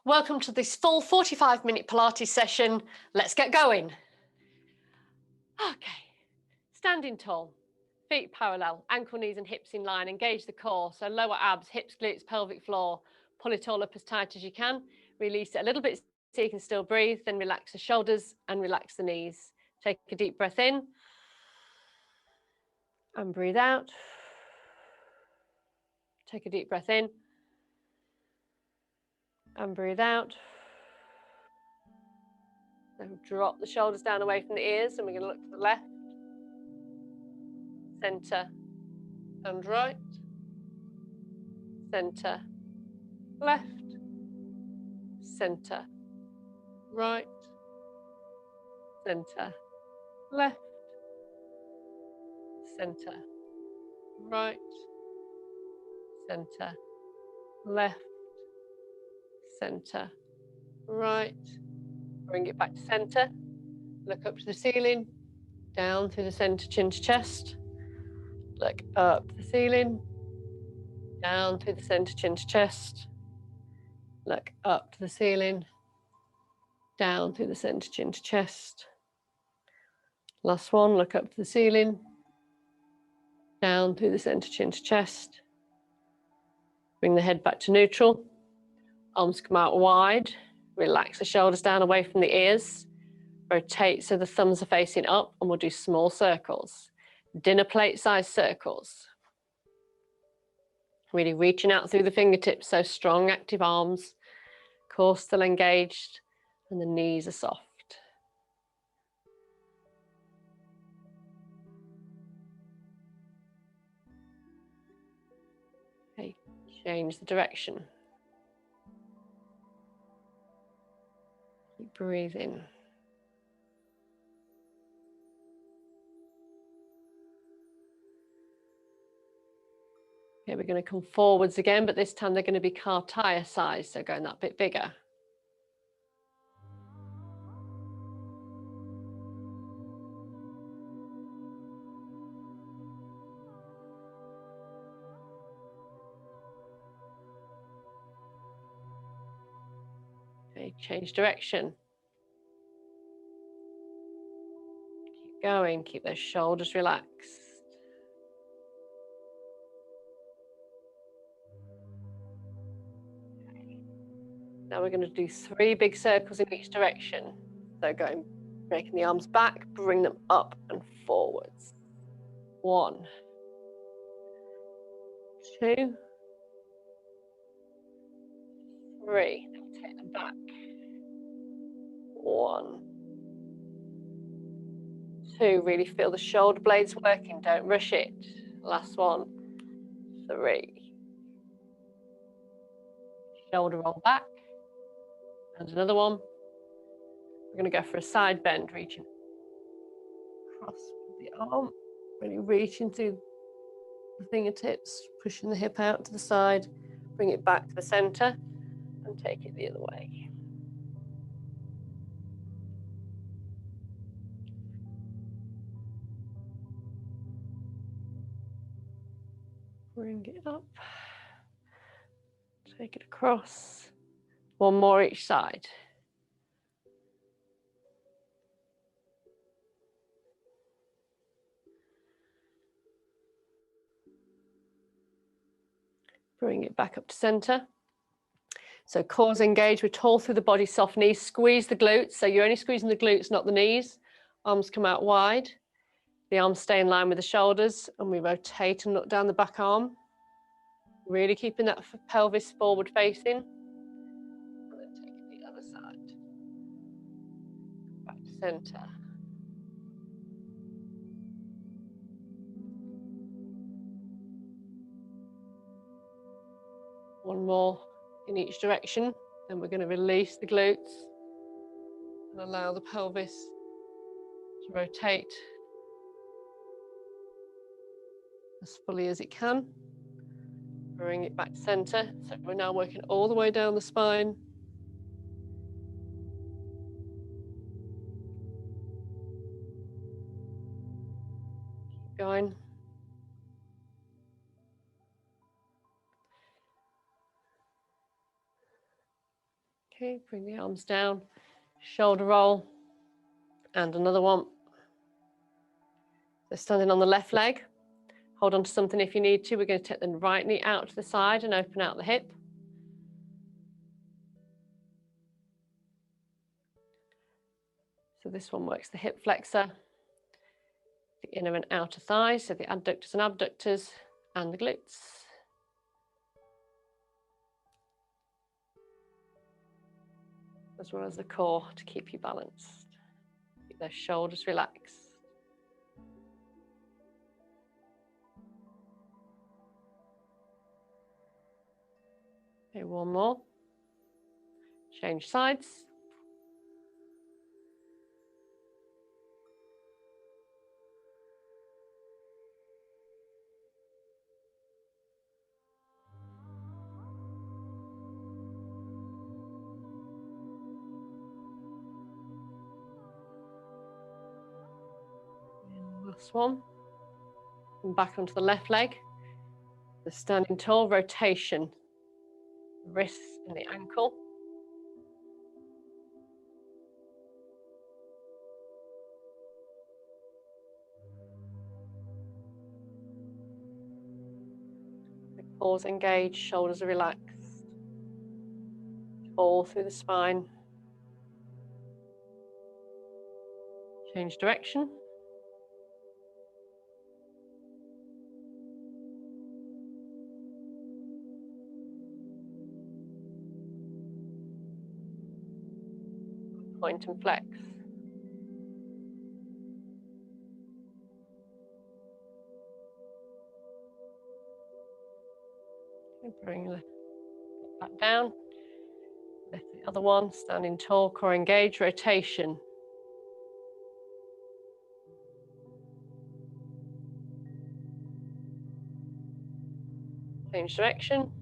Welcome to this full 45-minute Pilates session. Let's get going. Okay, standing tall, feet parallel, ankle, knees and hips in line. Engage the core, so lower abs, hips, glutes, pelvic floor. Pull it all up as tight as you can. Release it a little bit so you can still breathe. Then relax the shoulders and relax the knees. Take a deep breath in and breathe out. Take a deep breath in and breathe out. Then drop the shoulders down away from the ears, and we're going to look to the left, centre and right, centre, left, centre, right, centre, left, centre, right, centre, left, centre, right. Bring it back to centre. Look up to the ceiling, down through the centre, chin to chest. Look up to the ceiling, down through the centre, chin to chest. Look up to the ceiling, down through the centre, chin to chest. Last one, look up to the ceiling, down through the centre, chin to chest. Bring the head back to neutral. Arms come out wide. Relax the shoulders down away from the ears. Rotate so the thumbs are facing up, and we'll do small circles. Dinner plate size circles. Really reaching out through the fingertips, so strong active arms, core still engaged, and the knees are soft. Okay, change the direction. Keep breathing. Okay, we're going to come forwards again, but this time they're going to be car tyre size, so going that bit bigger. Okay, change direction. Keep going, keep those shoulders relaxed. Now we're going to do 3 big circles in each direction. So making the arms back, bring them up and forwards. 1, 2, 3. Take them back. 1, 2. Really feel the shoulder blades working. Don't rush it. Last one. 3. Shoulder roll back. And another one. We're going to go for a side bend, reaching across the arm, really reaching through the fingertips, pushing the hip out to the side, bring it back to the center, and take it the other way. Bring it up, take it across. One more each side. Bring it back up to center. So core's engaged, we're tall through the body, soft knees, squeeze the glutes. So you're only squeezing the glutes, not the knees. Arms come out wide. The arms stay in line with the shoulders, and we rotate and look down the back arm. Really keeping that pelvis forward facing. And then take it the other side. Back to center. One more in each direction. Then we're going to release the glutes and allow the pelvis to rotate as fully as it can. Bring it back to center. So we're now working all the way down the spine. Keep going. gently bring the arms down, shoulder roll, and another one. So standing on the left leg, hold on to something if you need to. We're going to take the right knee out to the side and open out the hip. So this one works the hip flexor, the inner and outer thighs, so the adductors and abductors, and the glutes. As well as the core to keep you balanced. Keep those shoulders relaxed. Okay, one more. Change sides. Last one. And back onto the left leg. The standing tall rotation. Wrists and the ankle. The core engaged, shoulders are relaxed. All through the spine. Change direction. Point and flex. And bring the back down. Lift the other one, standing tall, core engaged, rotation. Change direction.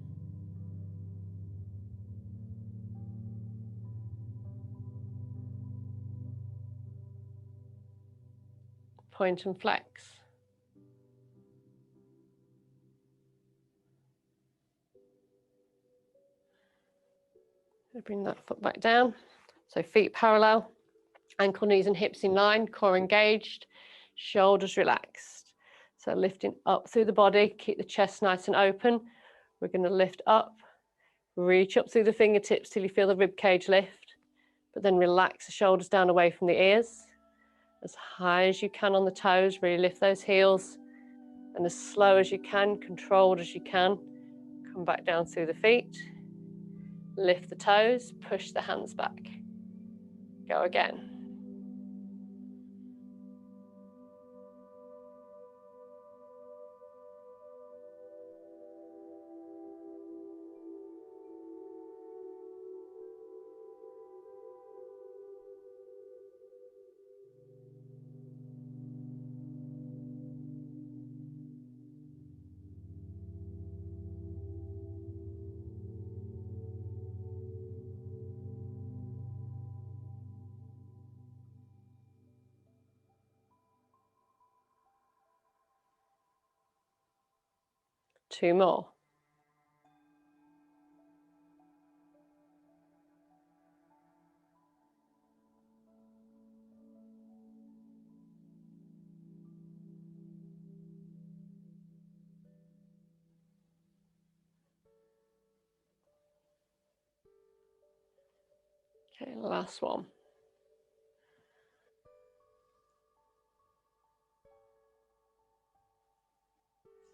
Point and flex. Bring that foot back down. So feet parallel, ankle, knees and hips in line, core engaged, shoulders relaxed. So lifting up through the body, keep the chest nice and open. We're going to lift up, reach up through the fingertips till you feel the rib cage lift, but then relax the shoulders down away from the ears. As high as you can on the toes, really lift those heels, and as slow as you can, controlled as you can, come back down through the feet. Lift the toes, push the hands back. Go again. Two more. Okay, last one.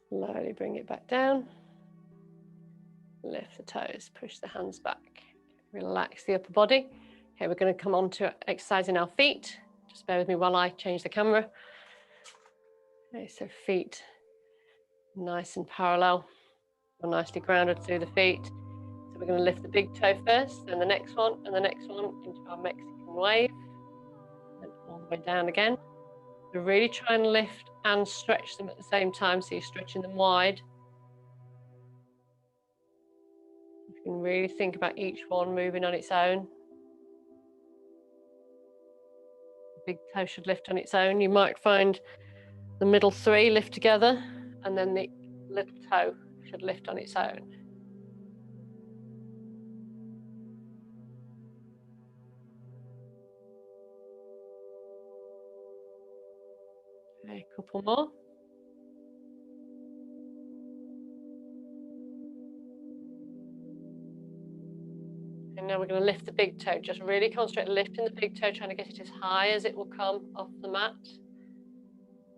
Slowly bring it back down. Lift the toes, push the hands back. Relax the upper body. Okay, we're going to come on to exercising our feet. Just bear with me while I change the camera. Okay, so feet nice and parallel, or nicely grounded through the feet. So we're going to lift the big toe first, then the next one, and the next one into our Mexican wave, and all the way down again. So really try and lift and stretch them at the same time, so you're stretching them wide. You can really think about each one moving on its own. The big toe should lift on its own. You might find the middle three lift together, and then the little toe should lift on its own. Okay, a couple more. And now we're going to lift the big toe. Just really concentrate on lifting the big toe, trying to get it as high as it will come off the mat.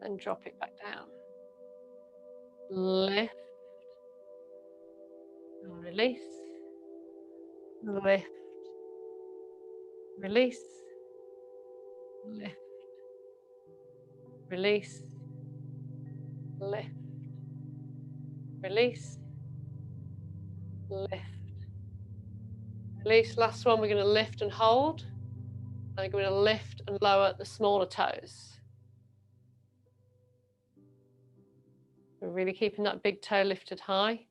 Then drop it back down. Lift. And release. Lift. Release. Lift. Release. Lift. Release. Lift. Release. Last one, we're going to lift and hold. And we're going to lift and lower the smaller toes. We're really keeping that big toe lifted high.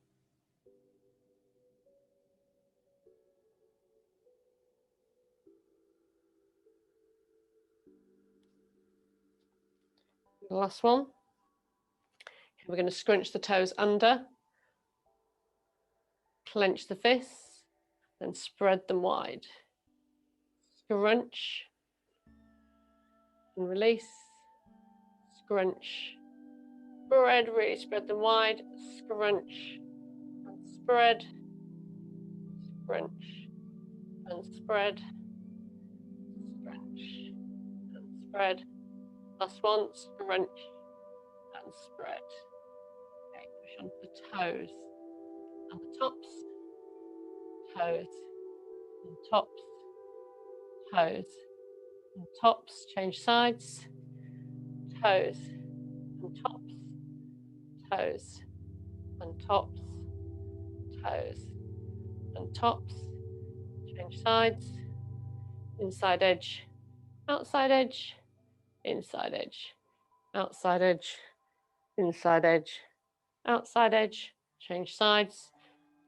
The last one. We're going to scrunch the toes under, clench the fists, then spread them wide. Scrunch and release. Scrunch. Spread, really spread them wide. Scrunch and spread. Scrunch and spread. Scrunch and spread. Last one, scrunch and spread. Okay, push onto the toes and the tops, toes and tops, toes and tops. Change sides, toes and tops, toes and tops, toes and tops. Change sides, inside edge, outside edge, inside edge, outside edge, inside edge, outside edge. Change sides,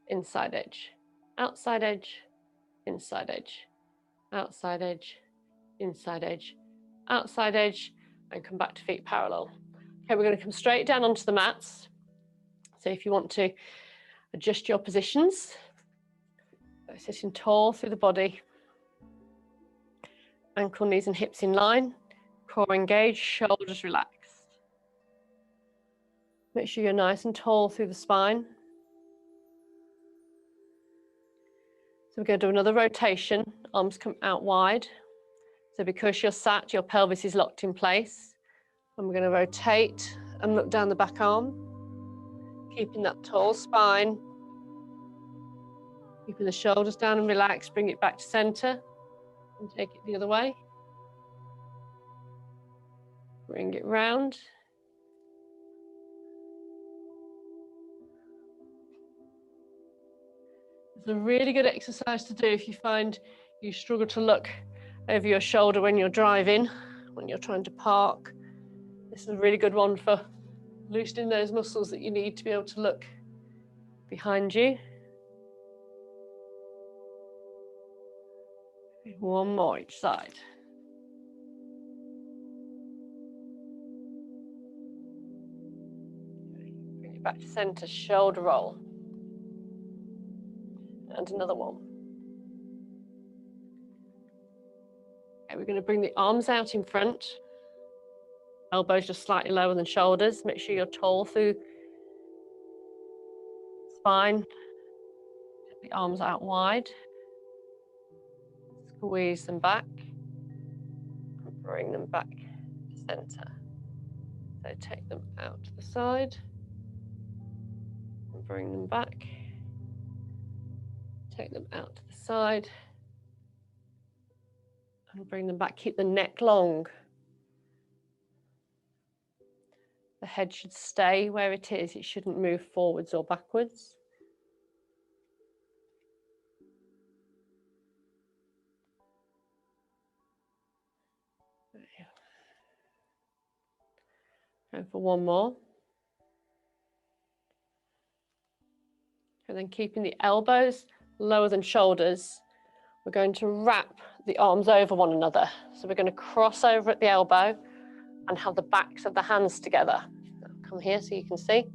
inside edge, outside edge, inside edge, outside edge, inside edge, outside edge, and come back to feet parallel. Okay, we're going to come straight down onto the mats. So if you want to adjust your positions, sitting tall through the body, ankle, knees and hips in line, core engaged, shoulders relaxed. Make sure you're nice and tall through the spine. So we're going to do another rotation, arms come out wide. So because you're sat, your pelvis is locked in place. And we're going to rotate and look down the back arm, keeping that tall spine, keeping the shoulders down and relaxed, bring it back to center and take it the other way. Bring it round. It's a really good exercise to do if you find you struggle to look over your shoulder when you're driving, when you're trying to park. This is a really good one for loosening those muscles that you need to be able to look behind you. One more each side. Bring it back to center, shoulder roll. And another one. Okay, we're going to bring the arms out in front. Elbows just slightly lower than shoulders. Make sure you're tall through spine. Get the arms out wide. Squeeze them back. And bring them back to center. So take them out to the side. And bring them back. Take them out to the side and bring them back. Keep the neck long. The head should stay where it is. It shouldn't move forwards or backwards. And for one more. And then keeping the elbows lower than shoulders, we're going to wrap the arms over one another. So we're going to cross over at the elbow and have the backs of the hands together. Come here so you can see.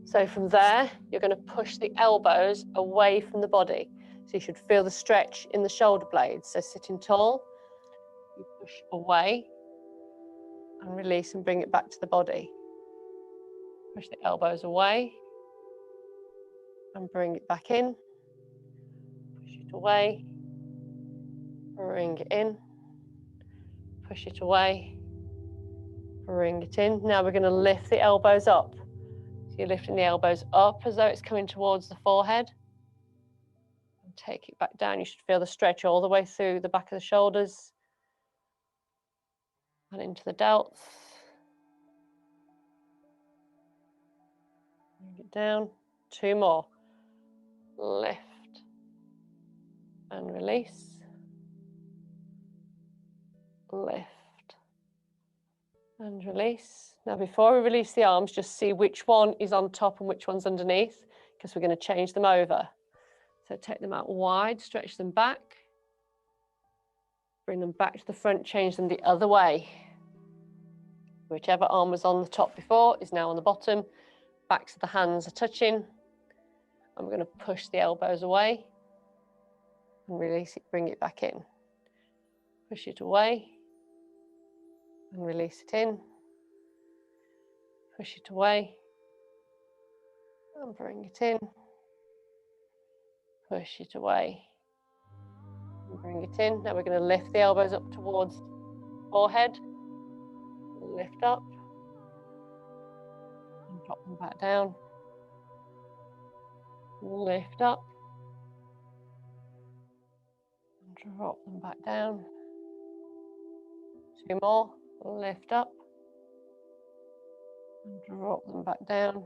So from there, you're going to push the elbows away from the body. So you should feel the stretch in the shoulder blades. So sitting tall, you push away and release and bring it back to the body. Push the elbows away and bring it back in. Push it away, bring it in. Push it away, bring it in. Now we're going to lift the elbows up. So you're lifting the elbows up as though it's coming towards the forehead. And take it back down. You should feel the stretch all the way through the back of the shoulders and into the delts. Bring it down. 2 more. Lift and release. Lift and release. Now before we release the arms, just see which one is on top and which one's underneath, because we're going to change them over. So take them out wide, stretch them back, bring them back to the front, change them the other way. Whichever arm was on the top before is now on the bottom. Backs of the hands are touching. And we're going to push the elbows away and release it, bring it back in. Push it away and release it in. Push it away and bring it in. Push it away and bring it in. Now we're going to lift the elbows up towards the forehead. Lift up and drop them back down. Lift up and drop them back down. 2 more. Lift up and drop them back down.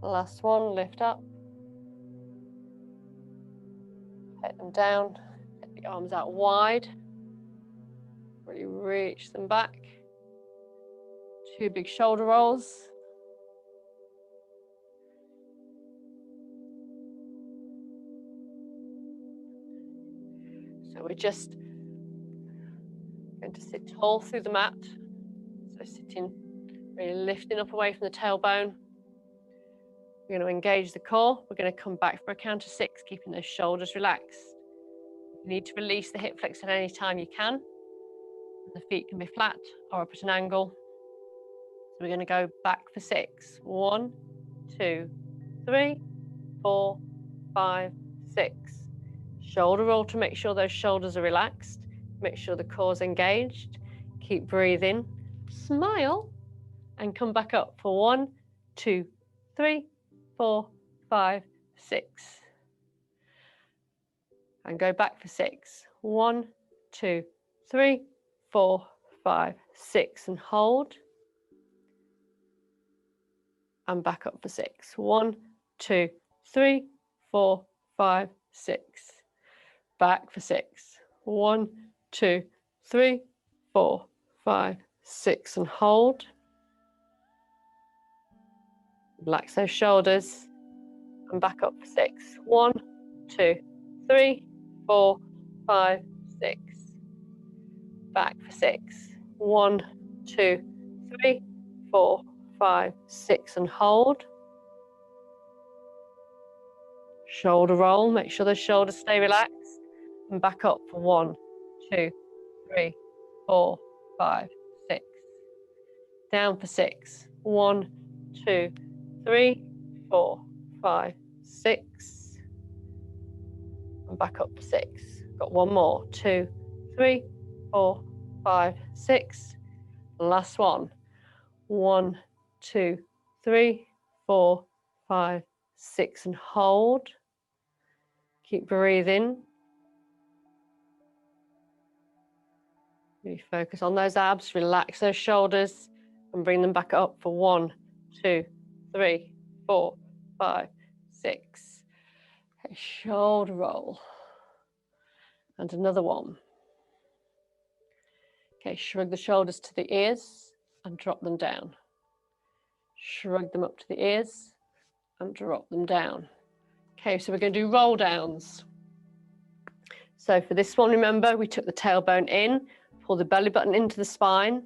Last one. Lift up. Take them down. Get the arms out wide. Really reach them back. 2 big shoulder rolls. So we're just going to sit tall through the mat. So sitting, really lifting up away from the tailbone. We're going to engage the core. We're going to come back for a count of 6, keeping those shoulders relaxed. You need to release the hip flexor at any time you can. The feet can be flat or up at an angle. So we're going to go back for 6. 1, 2, 3, 4, 5, 6. Shoulder roll to make sure those shoulders are relaxed. Make sure the core's engaged. Keep breathing. Smile and come back up for 1, 2, 3, 4, 5, 6. And go back for 6. 1, 2, 3, 4, 5, 6. And hold. And back up for 6. 1, 2, 3, 4, 5, 6. Back for 6. 1, 2, 3, 4, 5, 6. And hold. Relax those shoulders. And back up for 6. 1, 2, 3, 4, 5, 6. Back for 6. 1, 2, 3, 4, 5, 6. And hold. Shoulder roll. Make sure the shoulders stay relaxed. And back up for 1, 2, 3, 4, 5, 6. Down for 6. 1, 2, 3, 4, 5, 6. And back up for 6. Got 1 more. 2, 3, 4, 5, 6. Last one. 1, 2, 3, 4, 5, 6. And hold. Keep breathing. Really focus on those abs. Relax those shoulders and bring them back up for 1, 2, 3, 4, 5, 6. Okay, shoulder roll. And another one. Okay, shrug the shoulders to the ears and drop them down. Shrug them up to the ears and drop them down. Okay, so we're going to do roll downs. So for this one, remember, we took the tailbone in, pull the belly button into the spine,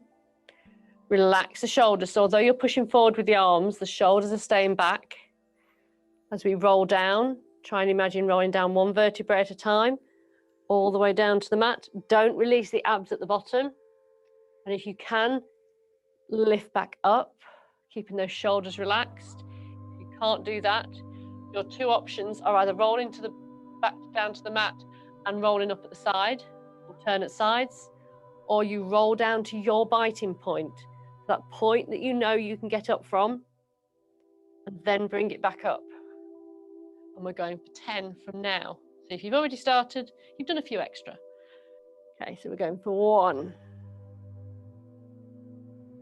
relax the shoulders. So although you're pushing forward with the arms, the shoulders are staying back. As we roll down, try and imagine rolling down 1 vertebrae at a time, all the way down to the mat. Don't release the abs at the bottom. And if you can, lift back up, keeping those shoulders relaxed. If you can't do that, your two options are either rolling to the back down to the mat and rolling up at the side, alternate sides, or you roll down to your biting point, that point that you know you can get up from, and then bring it back up. And we're going for 10 from now. So if you've already started, you've done a few extra. Okay, so we're going for 1.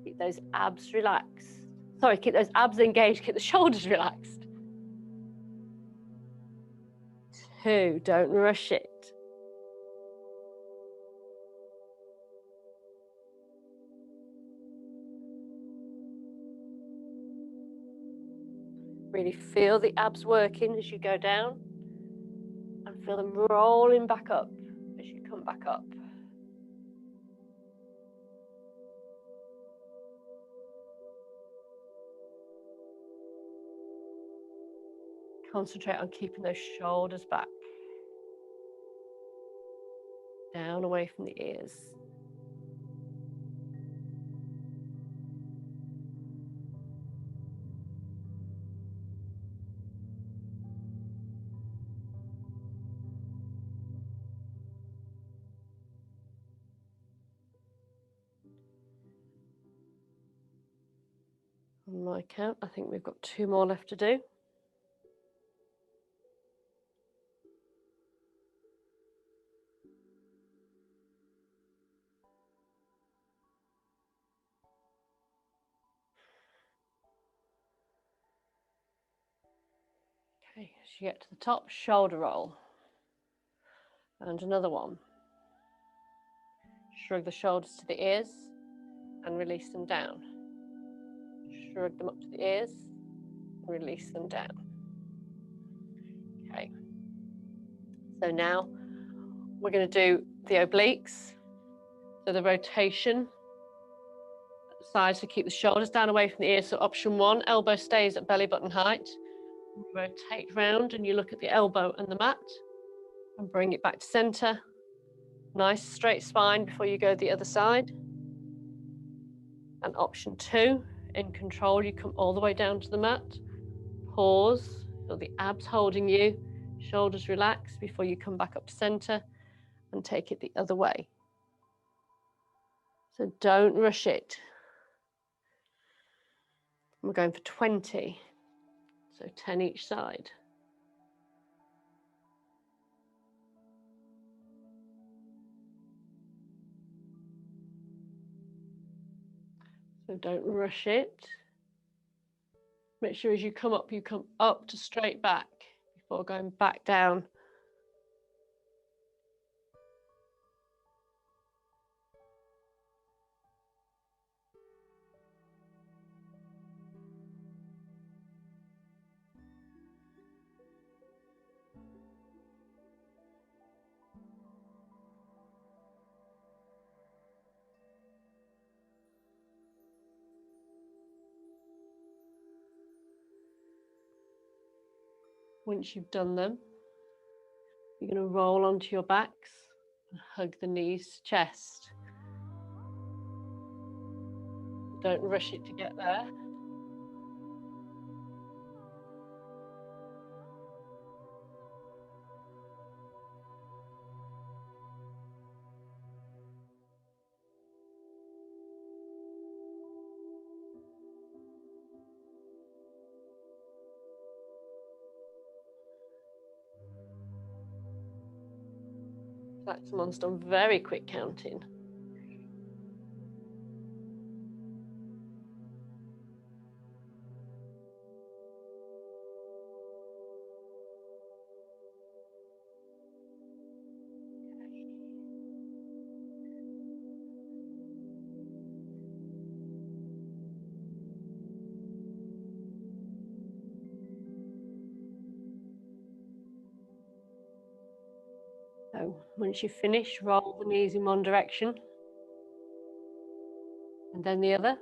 Keep those abs relaxed. Sorry, keep those abs engaged, keep the shoulders relaxed. 2, don't rush it. Really feel the abs working as you go down, and feel them rolling back up as you come back up. Concentrate on keeping those shoulders back, down away from the ears. On my count, I think we've got 2 more left to do. Okay, as you get to the top, shoulder roll. And another one. Shrug the shoulders to the ears and release them down. Shrug them up to the ears and release them down. Okay. So now we're going to do the obliques. So the rotation at the sides to keep the shoulders down away from the ears. So option 1, elbow stays at belly button height. You rotate round and you look at the elbow and the mat and bring it back to center. Nice straight spine before you go the other side. And option 2, in control, you come all the way down to the mat. Pause, feel the abs holding you, shoulders relax before you come back up to center and take it the other way. So don't rush it. We're going for 20, so 10 each side. So don't rush it. Make sure as you come up to straight back before going back down. Once you've done them, you're going to roll onto your backs and hug the knees to chest. Don't rush it to get there. Like someone's done very quick counting. So once you finish, roll the knees in one direction and then the other.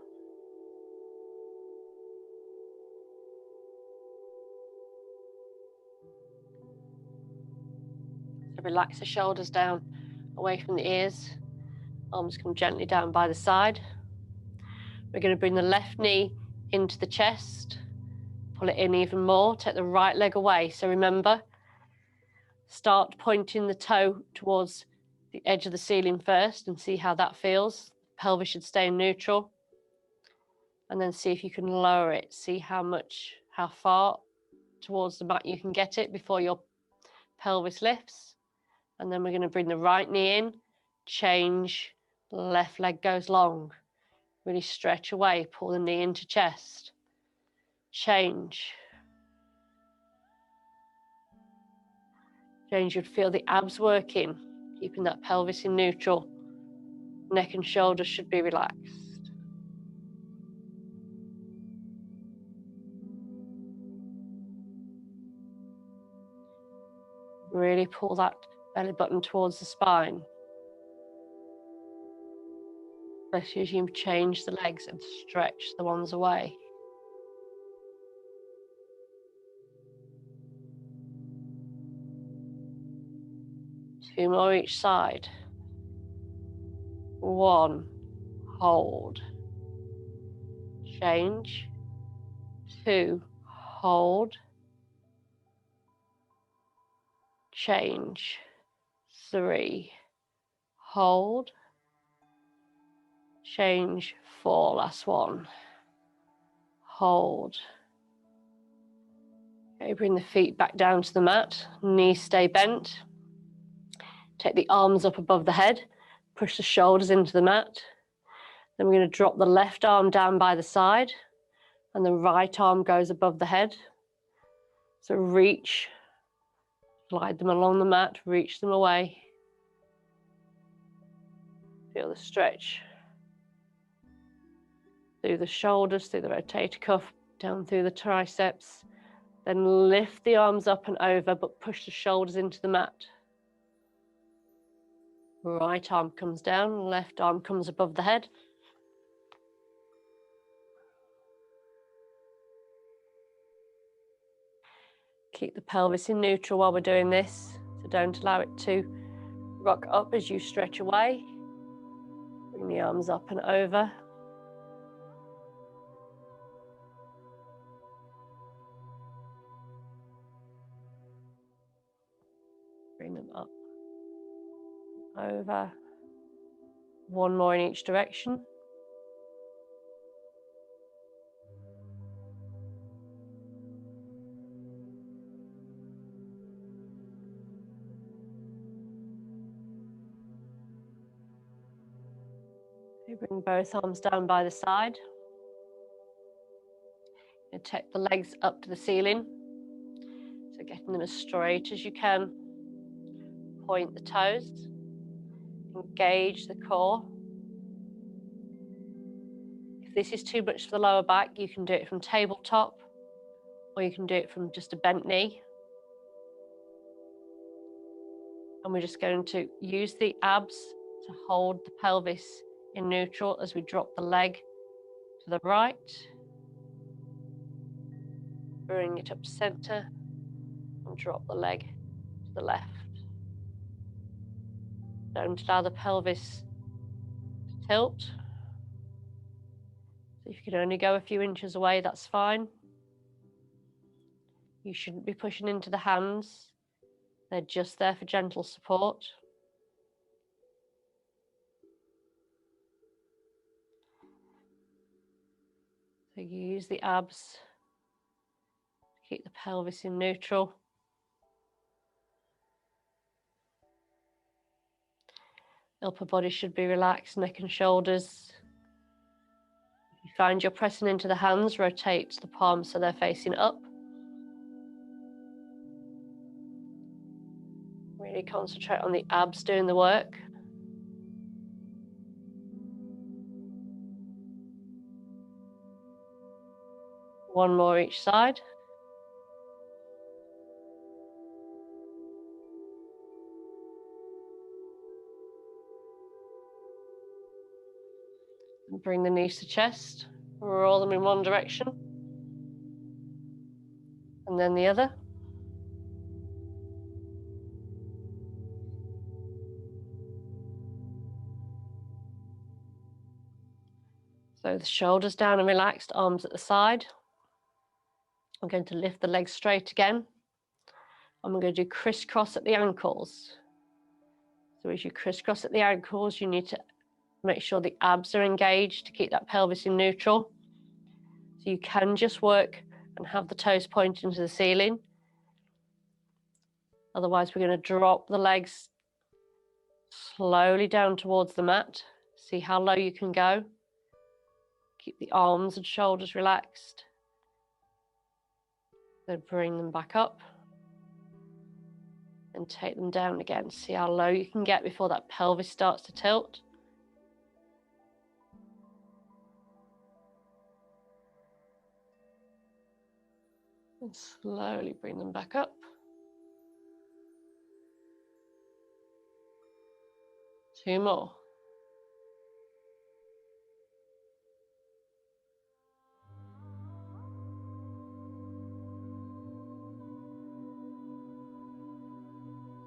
So relax the shoulders down away from the ears. Arms come gently down by the side. We're going to bring the left knee into the chest. Pull it in even more. Take the right leg away. So remember, start pointing the toe towards the edge of the ceiling first and see how that feels. Pelvis should stay in neutral. And then see if you can lower it. See how far towards the mat you can get it before your pelvis lifts. And then we're going to bring the right knee in, change, left leg goes long. Really stretch away, pull the knee into chest. Change. Change, you'd feel the abs working, keeping that pelvis in neutral. Neck and shoulders should be relaxed. Really pull that belly button towards the spine. Let's use you change the legs and stretch the ones away. Two more each side. One, hold. Change. Two, hold. Change. Three, hold. Change. Four, last one. Hold. Okay, bring the feet back down to the mat. Knees stay bent. Take the arms up above the head. Push the shoulders into the mat. Then we're going to drop the left arm down by the side and the right arm goes above the head. So reach, glide them along the mat, reach them away. Feel the stretch through the shoulders, through the rotator cuff, down through the triceps. Then lift the arms up and over, but push the shoulders into the mat. Right arm comes down, left arm comes above the head. Keep the pelvis in neutral while we're doing this, so don't allow it to rock up as you stretch away. Bring the arms up and over. Bring them up, over. One more in each direction. Bring both arms down by the side. And take the legs up to the ceiling. So getting them as straight as you can. Point the toes. Engage the core. If this is too much for the lower back, you can do it from tabletop, or you can do it from just a bent knee. And we're just going to use the abs to hold the pelvis in neutral as we drop the leg to the right. Bring it up to center and drop the leg to the left. Don't allow the pelvis to tilt. So if you can only go a few inches away, that's fine. You shouldn't be pushing into the hands. They're just there for gentle support. So you use the abs to keep the pelvis in neutral. Upper body should be relaxed, neck and shoulders. If you find you're pressing into the hands, rotate the palms so they're facing up. Really concentrate on the abs doing the work. One more each side. And bring the knees to chest. Roll them in one direction. And then the other. So the shoulders down and relaxed, arms at the side. I'm going to lift the legs straight again. And we're going to do crisscross at the ankles. So as you crisscross at the ankles, you need to make sure the abs are engaged to keep that pelvis in neutral. So you can just work and have the toes pointing to the ceiling. Otherwise, we're going to drop the legs slowly down towards the mat. See how low you can go. Keep the arms and shoulders relaxed. Then bring them back up. And take them down again. See how low you can get before that pelvis starts to tilt. And slowly bring them back up. Two more.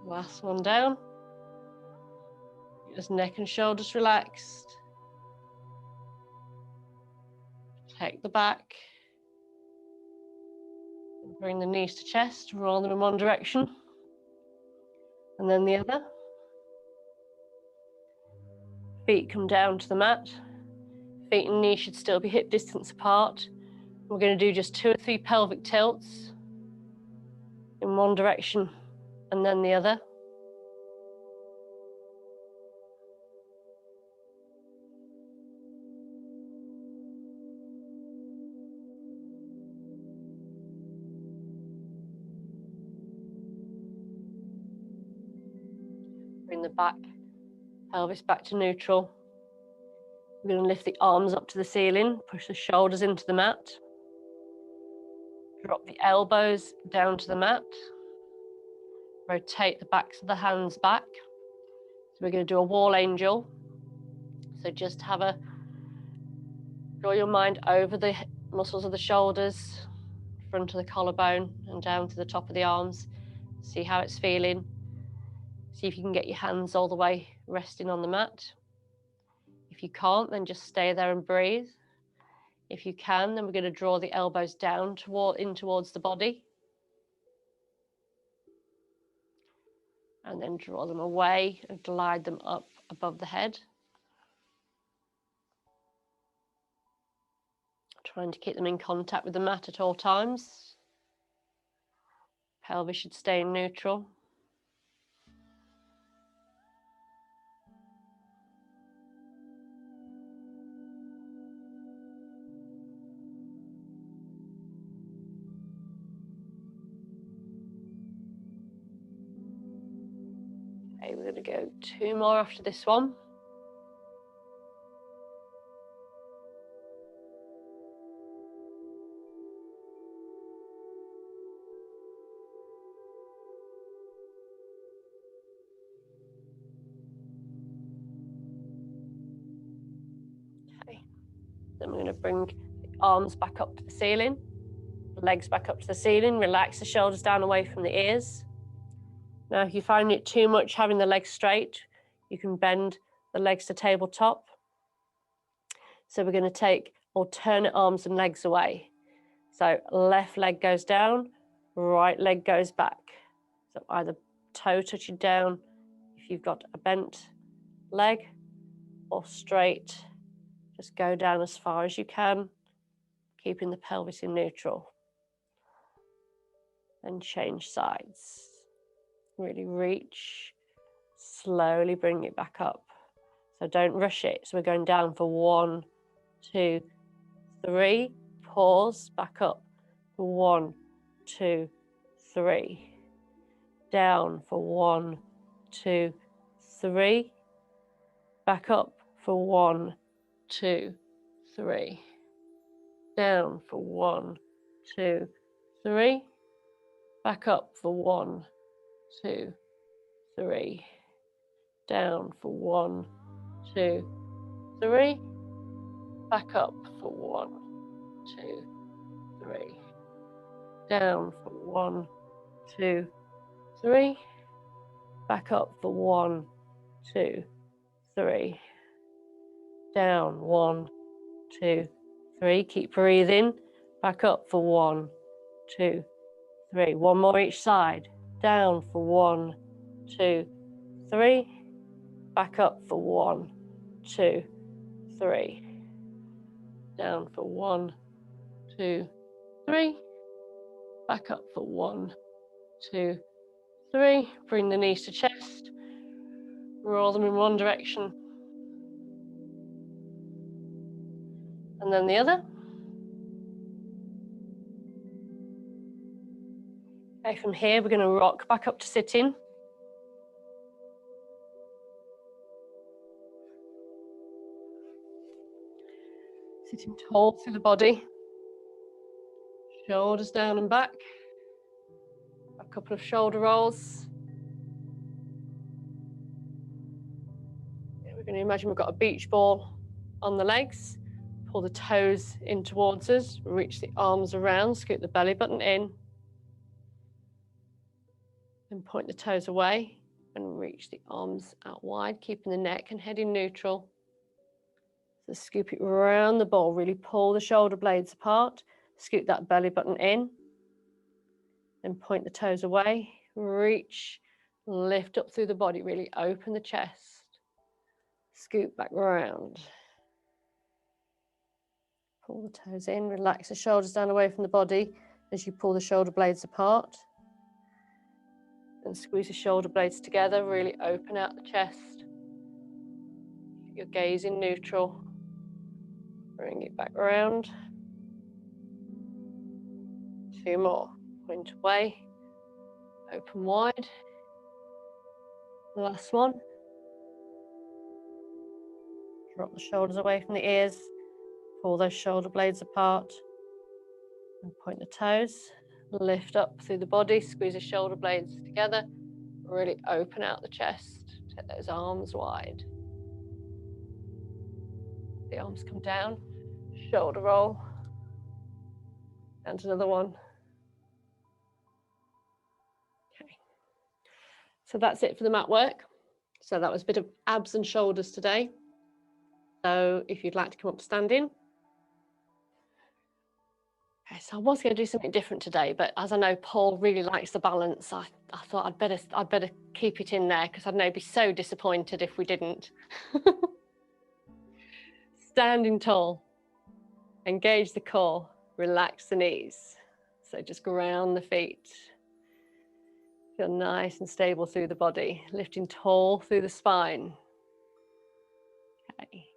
Last one down. Just neck and shoulders relaxed. Take the back. Bring the knees to chest, roll them in one direction. And then the other. Feet come down to the mat. Feet and knees should still be hip distance apart. We're going to do just 2 or 3 pelvic tilts in one direction and then the other. Bring the back, pelvis back to neutral. We're going to lift the arms up to the ceiling, push the shoulders into the mat. Drop the elbows down to the mat. Rotate the backs of the hands back. So we're going to do a wall angel. So just draw your mind over the muscles of the shoulders, front of the collarbone and down to the top of the arms. See how it's feeling. See if you can get your hands all the way resting on the mat. If you can't, then just stay there and breathe. If you can, then we're going to draw the elbows down in towards the body. And then draw them away and glide them up above the head. Trying to keep them in contact with the mat at all times. Pelvis should stay in neutral. Okay, we're going to go 2 more after this one. Okay, then we're going to bring the arms back up to the ceiling, legs back up to the ceiling, relax the shoulders down away from the ears. Now, if you find it too much having the legs straight, you can bend the legs to tabletop. So we're going to take alternate arms and legs away. So left leg goes down, right leg goes back. So either toe touching down if you've got a bent leg, or straight. Just go down as far as you can, keeping the pelvis in neutral. And change sides. Really reach, slowly bring it back up. So don't rush it. So we're going down for 1, 2, 3, pause, back up for 1, 2, 3. Down for 1, 2, 3. Back up for 1, 2, 3. Down for 1, 2, 3. Back up for 1, 2, 3. Down for 1, 2, 3. Back up for 1, 2, 3. Down for 1, 2, 3. Back up for 1, 2, 3. Down 1, 2, 3. Keep breathing. Back up for 1, 2, 3. One more each side. Down for 1, 2, 3. Back up for 1, 2, 3. Down for 1, 2, 3. Back up for 1, 2, 3. Bring the knees to chest. Roll them in one direction. And then the other. Okay, from here we're going to rock back up to sitting. Sitting tall through the body. Shoulders down and back. A couple of shoulder rolls. We're going to imagine we've got a beach ball on the legs. Pull the toes in towards us. Reach the arms around. Scoot the belly button in. And point the toes away. And reach the arms out wide, keeping the neck and head in neutral. So scoop it around the ball. Really pull the shoulder blades apart. Scoot that belly button in. Then point the toes away. Reach. Lift up through the body. Really open the chest. Scoot back round. Pull the toes in, relax the shoulders down away from the body as you pull the shoulder blades apart. And squeeze the shoulder blades together, really open out the chest. Keep your gaze in neutral. Bring it back around. 2 more. Point away. Open wide. Last one. Drop the shoulders away from the ears. Pull those shoulder blades apart and point the toes. Lift up through the body, squeeze the shoulder blades together. Really open out the chest. Take those arms wide. The arms come down. Shoulder roll. And another one. Okay. So that's it for the mat work. So that was a bit of abs and shoulders today. So if you'd like to come up standing. Okay, so I was going to do something different today, but as I know Paul really likes the balance, I thought I'd better keep it in there because I'd know he'd be so disappointed if we didn't. Standing tall, engage the core, relax the knees. So just ground the feet. Feel nice and stable through the body, lifting tall through the spine. Okay,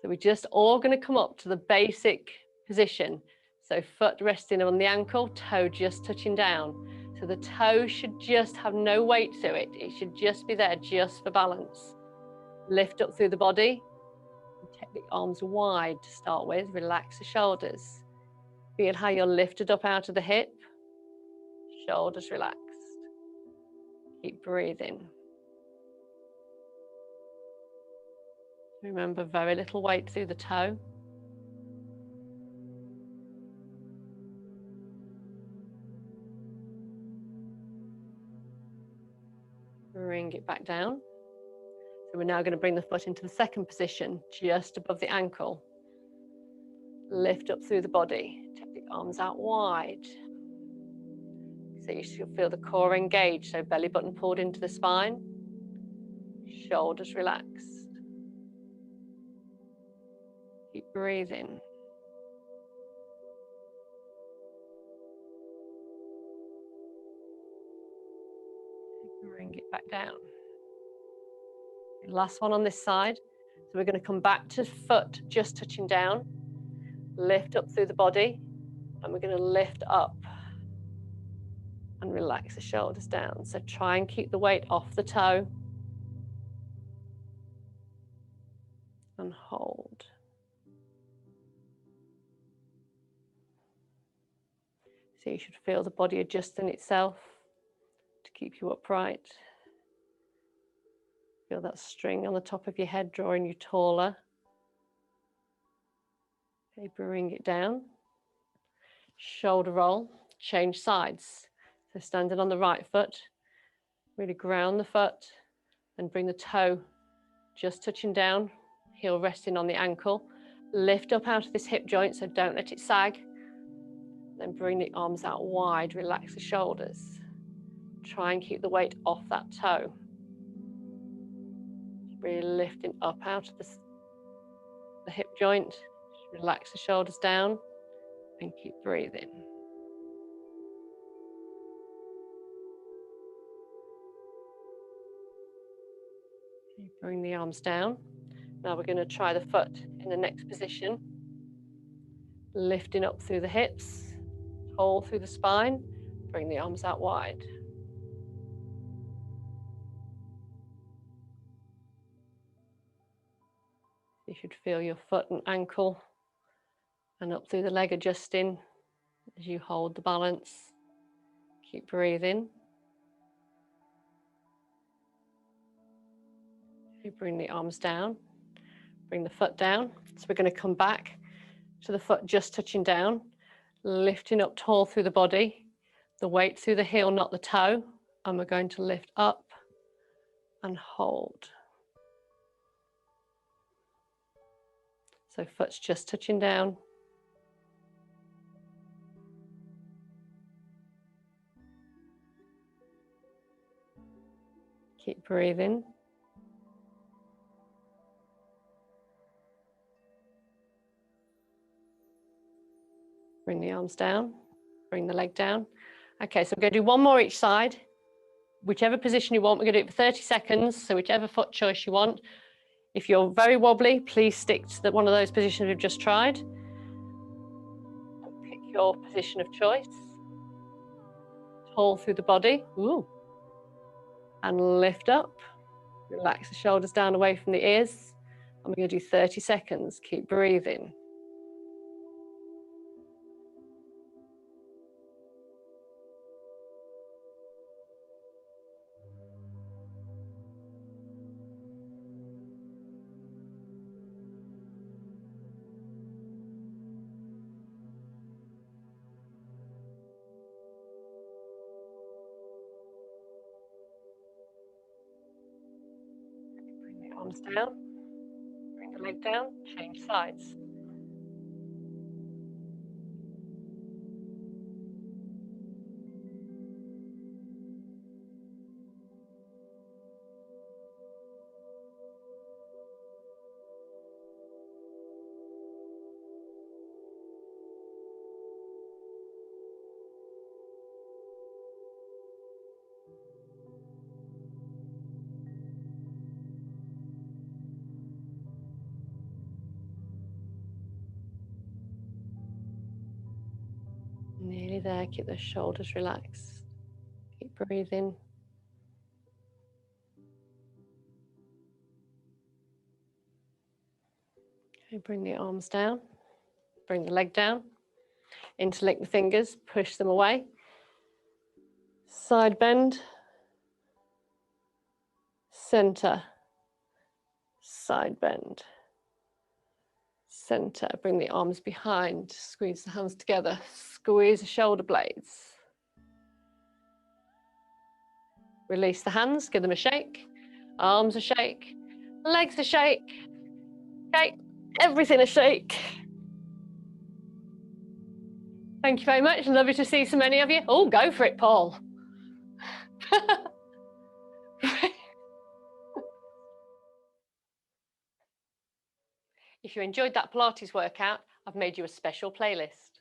so we're just all going to come up to the basic position. So foot resting on the ankle, toe just touching down. So the toe should just have no weight to it. It should just be there just for balance. Lift up through the body. Take the arms wide to start with. Relax the shoulders. Feel how you're lifted up out of the hip. Shoulders relaxed. Keep breathing. Remember, very little weight through the toe. Bring it back down. So we're now going to bring the foot into the second position, just above the ankle. Lift up through the body. Take the arms out wide. So you should feel the core engaged, so belly button pulled into the spine. Shoulders relaxed. Keep breathing. Bring it back down. Last one on this side. So we're going to come back to foot just touching down. Lift up through the body. And we're going to lift up and relax the shoulders down. So try and keep the weight off the toe. And hold. So you should feel the body adjusting itself to keep you upright. Feel that string on the top of your head drawing you taller. Okay, bring it down. Shoulder roll, change sides. So standing on the right foot, really ground the foot and bring the toe just touching down, heel resting on the ankle. Lift up out of this hip joint, so don't let it sag. Then bring the arms out wide, relax the shoulders. Try and keep the weight off that toe. Really lifting up out of the hip joint. Relax the shoulders down and keep breathing. Bring the arms down. Now we're going to try the foot in the next position. Lifting up through the hips, tall through the spine. Bring the arms out wide. You should feel your foot and ankle and up through the leg adjusting as you hold the balance. Keep breathing. You bring the arms down, bring the foot down. So we're going to come back to the foot just touching down, lifting up tall through the body, the weight through the heel, not the toe. And we're going to lift up and hold. So foot's just touching down. Keep breathing. Bring the arms down, bring the leg down. Okay, so we're going to do one more each side. Whichever position you want, we're going to do it for 30 seconds. So whichever foot choice you want. If you're very wobbly, please stick to one of those positions we've just tried. Pick your position of choice. Tall through the body. Ooh. And lift up. Relax the shoulders down away from the ears. And we're going to do 30 seconds. Keep breathing. Bring the arms down. Bring the leg down. Change sides. Nearly there. Keep the shoulders relaxed. Keep breathing. Okay, bring the arms down. Bring the leg down. Interlink the fingers. Push them away. Side bend. Center. Side bend. Center. Bring the arms behind. Squeeze the hands together. Squeeze the shoulder blades. Release the hands. Give them a shake. Arms a shake. Legs a shake. Okay. Everything a shake. Thank you very much. Lovely to see so many of you. Oh, go for it, Paul. If you enjoyed that Pilates workout, I've made you a special playlist.